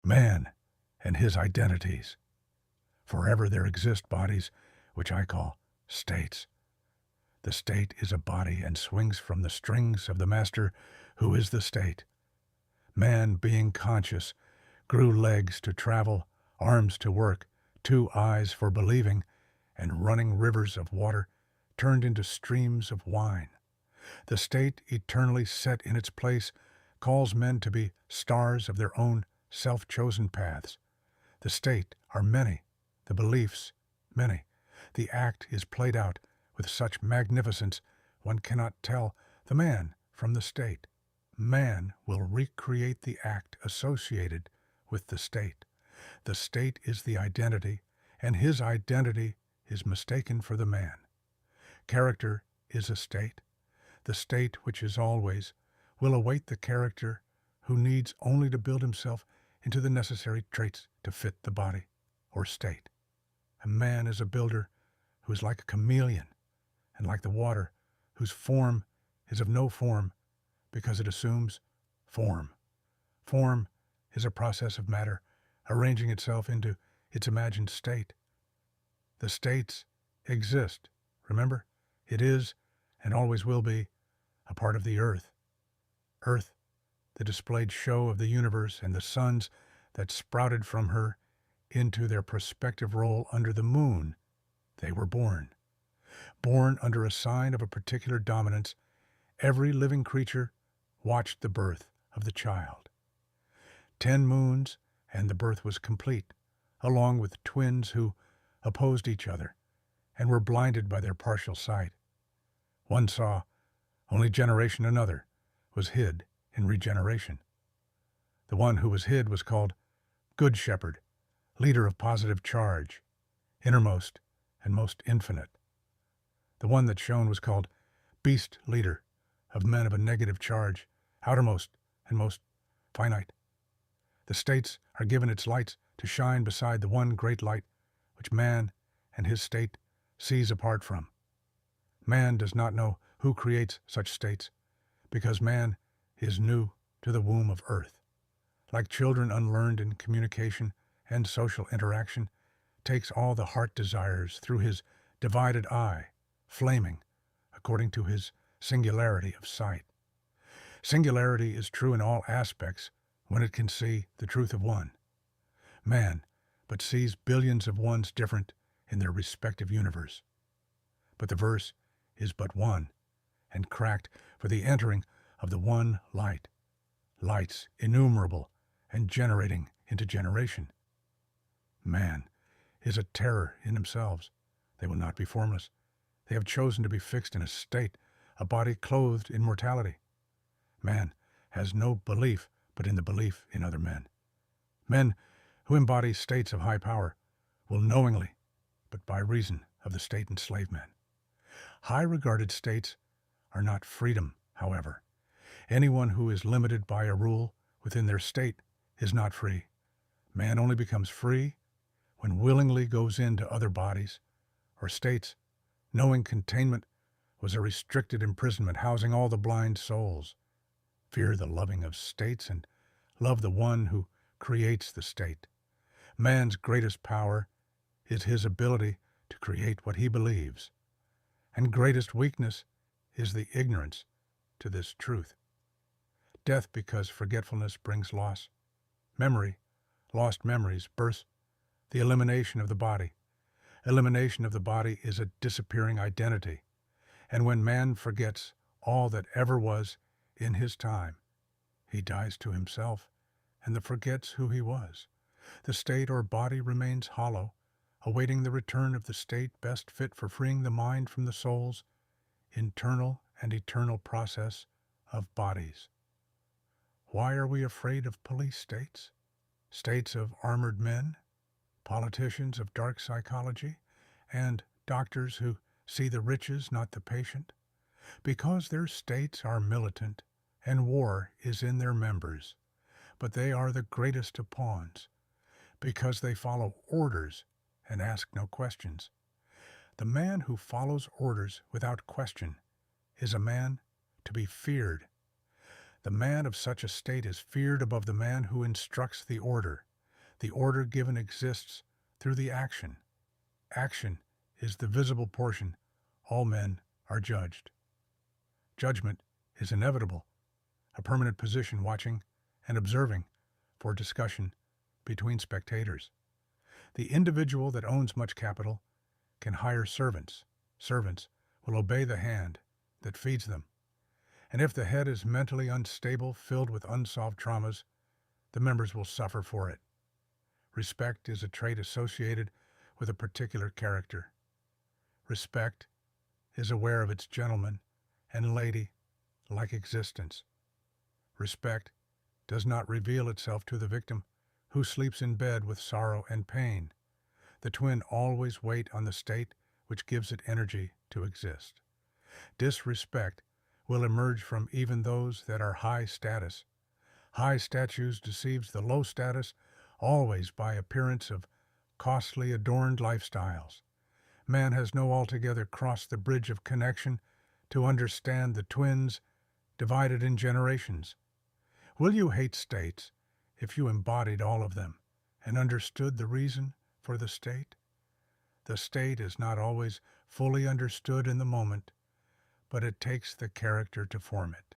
Man and his identities. Forever there exist bodies, which I call states. The state is a body and swings from the strings of the master who is the state. Man, being conscious, grew legs to travel, arms to work, two eyes for believing, and running rivers of water turned into streams of wine. The state, eternally set in its place, calls men to be stars of their own self-chosen paths. The state are many, the beliefs many. The act is played out with such magnificence one cannot tell the man from the state. Man will recreate the act associated with the state. The state is the identity, and his identity is mistaken for the man. Character is a state. The state, which is always, will await the character who needs only to build himself into the necessary traits to fit the body or state. A man is a builder who is like a chameleon, and like the water, whose form is of no form because it assumes form. Form is a process of matter arranging itself into its imagined state. The states exist. Remember, it is, and always will be, a part of the earth. Earth, the displayed show of the universe, and the suns that sprouted from her into their prospective role under the moon. They were born. Born under a sign of a particular dominance, every living creature watched the birth of the child. 10 moons, and the birth was complete, along with twins who opposed each other and were blinded by their partial sight. One saw, only generation another was hid in regeneration. The one who was hid was called Good Shepherd, leader of positive charge, innermost and most infinite. The one that shone was called Beast Leader, of men of a negative charge, outermost and most finite. The states are given its lights to shine beside the one great light which man and his state sees apart from. Man does not know who creates such states, because man is new to the womb of earth. Like children unlearned in communication and social interaction, takes all the heart desires through his divided eye, flaming, according to his singularity of sight. Singularity is true in all aspects when it can see the truth of one. Man but sees billions of ones different in their respective universe. But the verse is but one, and cracked for the entering of the one light, lights innumerable and generating into generation. Man is a terror in themselves. They will not be formless. They have chosen to be fixed in a state, a body clothed in mortality. Man has no belief but in the belief in other men. Men who embody states of high power will knowingly, but by reason of the state enslave men. High-regarded states are not freedom, however. Anyone who is limited by a rule within their state is not free. Man only becomes free when willingly goes into other bodies or states, knowing containment was a restricted imprisonment housing all the blind souls. Fear the loving of states and love the one who creates the state. Man's greatest power is his ability to create what he believes, and greatest weakness is the ignorance to this truth. Death because forgetfulness brings loss. Memory, lost memories, birth, the elimination of the body. Elimination of the body is a disappearing identity, and when man forgets all that ever was in his time, he dies to himself and forgets who he was. The state or body remains hollow, awaiting the return of the state best fit for freeing the mind from the soul's internal and eternal process of bodies. Why are we afraid of police states? States of armored men, politicians of dark psychology, and doctors who see the riches, not the patient? Because their states are militant, and war is in their members. But they are the greatest of pawns, because they follow orders and ask no questions. The man who follows orders without question is a man to be feared. The man of such a state is feared above the man who instructs the order. The order given exists through the action. Action is the visible portion. All men are judged. Judgment is inevitable, a permanent position watching and observing for discussion between spectators. The individual that owns much capital can hire servants. Servants will obey the hand that feeds them. And if the head is mentally unstable, filled with unsolved traumas, the members will suffer for it. Respect is a trait associated with a particular character. Respect is aware of its gentleman and lady-like existence. Respect does not reveal itself to the victim who sleeps in bed with sorrow and pain. The twin always wait on the state which gives it energy to exist. Disrespect will emerge from even those that are high status. High status deceives the low status always by appearance of costly adorned lifestyles. Man has no altogether crossed the bridge of connection to understand the twins divided in generations. Will you hate states if you embodied all of them and understood the reason for the state? The state is not always fully understood in the moment, but it takes the character to form it.